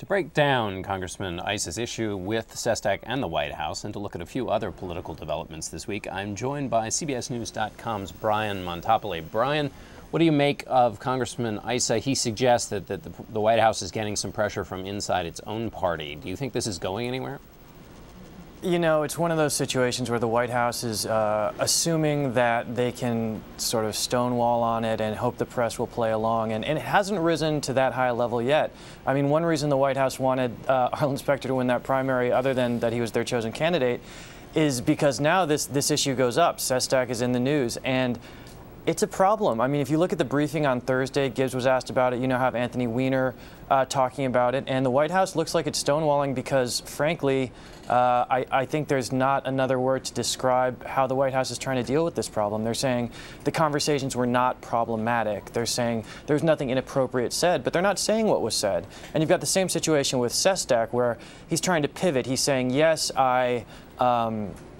To break down Congressman Issa's issue with Sestak and the White House and to look at a few other political developments this week, I'm joined by CBSNews.com's Brian Montopoli. Brian, what do you make of Congressman Issa? He suggests that the White House is getting some pressure from inside its own party. Do you think this is going anywhere? You know, it's one of those situations where the White House is assuming that they can sort of stonewall on it and hope the press will play along, and it hasn't risen to that high a level yet. I mean, one reason the White House wanted Arlen Specter to win that primary, other than that he was their chosen candidate, is because now this issue goes up. Sestak is in the news, and it's a problem. I mean, if you look at the briefing on Thursday, Gibbs was asked about it. You now have Anthony Weiner talking about it. And the White House looks like it's stonewalling because, frankly, I think there's not another word to describe how the White House is trying to deal with this problem. They're saying the conversations were not problematic. They're saying there's nothing inappropriate said, but they're not saying what was said. And you've got the same situation with Sestak, where he's trying to pivot. He's saying, yes, I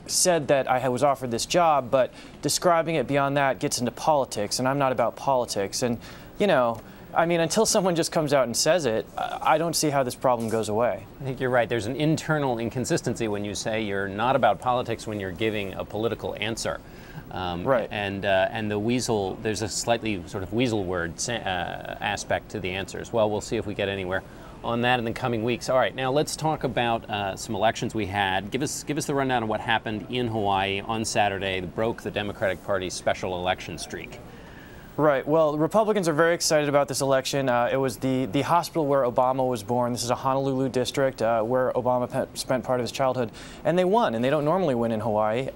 said that I was offered this job, but describing it beyond that gets into politics, and I'm not about politics. And, you know, I mean, until someone just comes out and says it, I don't see how this problem goes away. I think you're right. There's an internal inconsistency when you say you're not about politics when you're giving a political answer. Right. And the weasel, there's a slightly sort of weasel word aspect to the answers. Well, we'll see if we get anywhere on that in the coming weeks. All right, now let's talk about some elections we had. Give us the rundown of what happened in Hawaii on Saturday that broke the Democratic Party's special election streak. Right. Well, Republicans are very excited about this election. It was the hospital where Obama was born. This is a Honolulu district where Obama spent part of his childhood. And they won, and they don't normally win in Hawaii.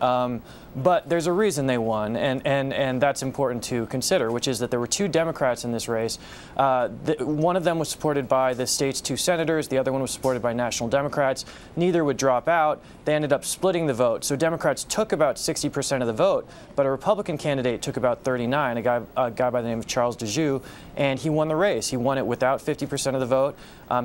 But there's a reason they won, and that's important to consider, which is that there were two Democrats in this race. One of them was supported by the state's two senators. The other one was supported by national Democrats. Neither would drop out. They ended up splitting the vote. So Democrats took about 60% of the vote, but a Republican candidate took about 39, a guy by the name of Charles DeJoux, and he won the race. He won it without 50% of the vote.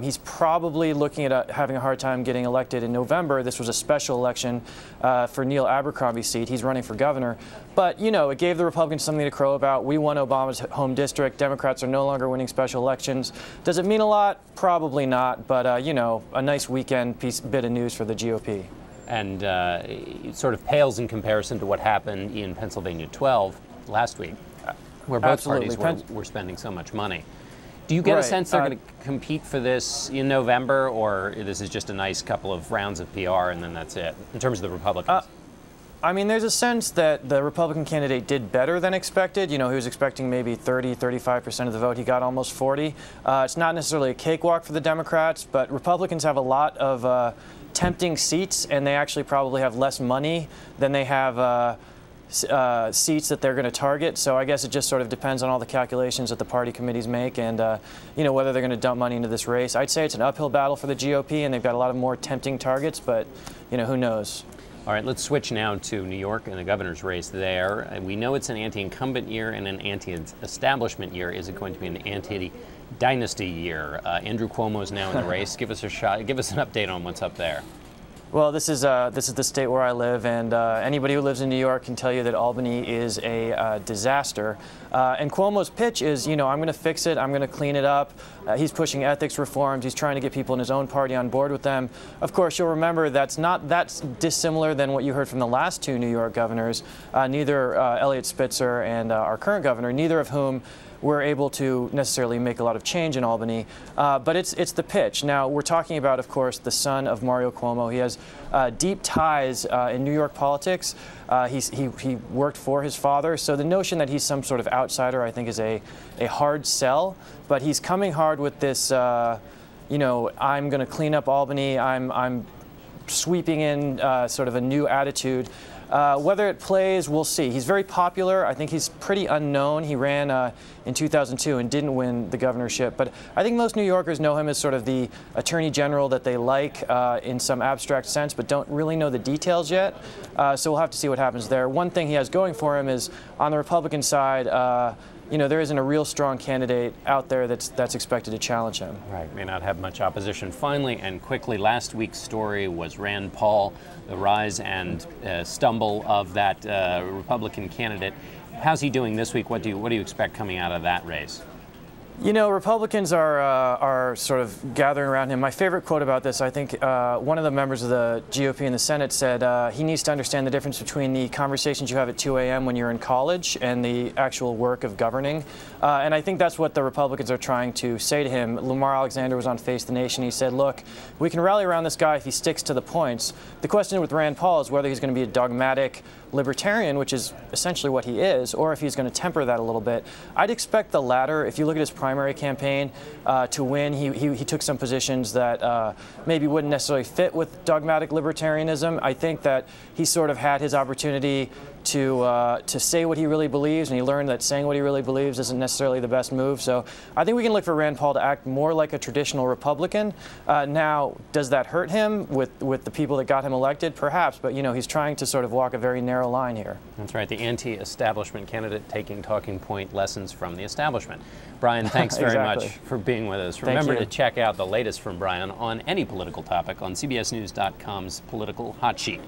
He's probably looking at having a hard time getting elected in November. This was a special election for Neil Abercrombie's seat. He's running for governor. But, you know, it gave the Republicans something to crow about. We won Obama's home district. Democrats are no longer winning special elections. Does it mean a lot? Probably not. But, you know, a nice weekend bit of news for the GOP. And it sort of pales in comparison to what happened in Pennsylvania 12 last week, where both parties were spending so much money. Do you get a sense they're going to compete for this in November, or this is just a nice couple of rounds of PR and then that's it, in terms of the Republicans? I mean, there's a sense that the Republican candidate did better than expected. You know, he was expecting maybe 30, 35% of the vote. He got almost 40. It's not necessarily a cakewalk for the Democrats, but Republicans have a lot of tempting seats, and they actually probably have less money than they have seats that they're going to target. So I guess it just sort of depends on all the calculations that the party committees make and, you know, whether they're going to dump money into this race. I'd say it's an uphill battle for the GOP, and they've got a lot of more tempting targets, but, you know, who knows? All right, let's switch now to New York and the governor's race there. We know it's an anti-incumbent year and an anti-establishment year. Is it going to be an anti-dynasty year? Andrew Cuomo is now in the race. Give us a shot. Give us an update on what's up there. Well, this is the state where I live, and anybody who lives in New York can tell you that Albany is a disaster. And Cuomo's pitch is, you know, I'm going to fix it, I'm going to clean it up. He's pushing ethics reforms. He's trying to get people in his own party on board with them. Of course, you'll remember that's dissimilar than what you heard from the last two New York governors, neither Eliot Spitzer and our current governor, neither of whom were able to necessarily make a lot of change in Albany, but it's the pitch. Now, we're talking about, of course, the son of Mario Cuomo. He has deep ties in New York politics. He worked for his father, so the notion that he's some sort of outsider, I think, is a hard sell. But he's coming hard with this, you know, I'm going to clean up Albany. I'm sweeping in sort of a new attitude. Whether it plays, we'll see. He's very popular. I think he's pretty unknown. He ran in 2002 and didn't win the governorship. But I think most New Yorkers know him as sort of the attorney general that they like in some abstract sense, but don't really know the details yet. So we'll have to see what happens there. One thing he has going for him is on the Republican side, you know, there isn't a real strong candidate out there that's expected to challenge him. Right, may not have much opposition. Finally and quickly, last week's story was Rand Paul, the rise and stumble of that Republican candidate. How's he doing this week? What do you expect coming out of that race? You know, Republicans are sort of gathering around him. My favorite quote about this, I think one of the members of the GOP in the Senate said he needs to understand the difference between the conversations you have at 2 a.m. when you're in college and the actual work of governing. And I think that's what the Republicans are trying to say to him. Lamar Alexander was on Face the Nation. He said, look, we can rally around this guy if he sticks to the points. The question with Rand Paul is whether he's going to be a dogmatic libertarian, which is essentially what he is, or if he's going to temper that a little bit. I'd expect the latter. If you look at his primary campaign, to win, he took some positions that maybe wouldn't necessarily fit with dogmatic libertarianism. I think that he sort of had his opportunity to say what he really believes, and he learned that saying what he really believes isn't necessarily the best move. So I think we can look for Rand Paul to act more like a traditional Republican. Now, does that hurt him with the people that got him elected? Perhaps, but you know, he's trying to sort of walk a very narrow line here. That's right, the anti-establishment candidate taking talking point lessons from the establishment. Brian, thanks very Exactly. much for being with us. Remember you. to check out the latest from Brian on any political topic on CBSNews.com's Political Hot Sheet.